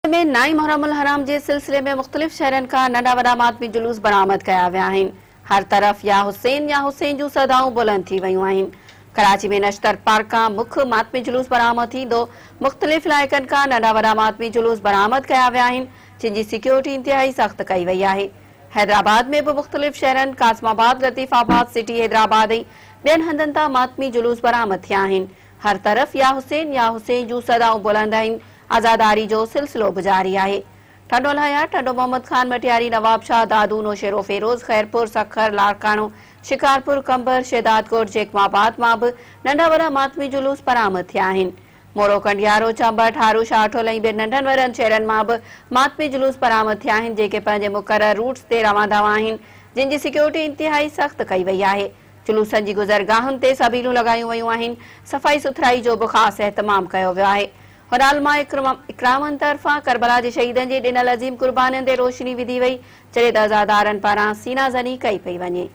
में नाई محرم जे सिलसिले में मुख़्तलिफ़ शहरनि खां नंढा वॾा मातमी जुलूस बरामद कया विया आहिनि। हर तरफ़ या हुसैन जूं सदाऊं बुलंद थी वयूं आहिनि। कराची में नश्तर पार्क खां मुख्य मातमी जुलूस बरामद थींदो। मुख़्तलिफ़ इलाइक़नि खां नंढा वॾा मातमी जुलूस बरामद कया विया आहिनि, जिन जी सिक्योरिटी इंतिहाई सख़्त कई वई आहे। हैदराबाद में भी मुख़्तलिफ़ शहरनि कासमाबाद, लतीफ़ाबाद, सिटी हैदराबाद ऐं ॿियनि हंधनि तां मातमी जुलूस बरामद थिया आहिनि। हर तरफ़ या हुसैन जूं सदाऊं बुलंद आहिनि। आज़ादारी जो सिलसिलो बि जारी आहे। ठंडो लहया, ठंडो मोहम्मद खान, मटियारी, नवाब शाह, दादू, नौशेरो फेरोज, खैरपुर, सखर, लाड़कानो, शिकारपुर, कंबर, शेदादकोट, जेकमाबाद मां बि नंढा वॾा मातमी जुलूस बरामद थिया आहिनि। मोरो, कंडियारो, चंबट, हारू, शाहठोल ऐं ॿियनि नंढनि वॾनि शहरनि मां बि मातमी जुलूस बरामद थिया आहिनि, जेके पंहिंजे मुक़रर रूट्स ते रवां आहिनि, जिन जी सिक्योरिटी इंतिहाई सख़्त कई वई आहे। जुलूसनि जी गुज़रगाहुनि ते सबीलूं लॻायूं वयूं आहिनि। सफ़ाई सुथराई जो बि ख़ासि एहतमाम कयो वियो आहे। हुनालमा इकरामनि तरफ़ां करबला जे शहीदनि जे ॾिनल अज़ीम कुर्बानियुनि ते रोशनी विधी वई, जॾहिं त अज़ादारनि पारां सीनाज़नी कई पई वञे।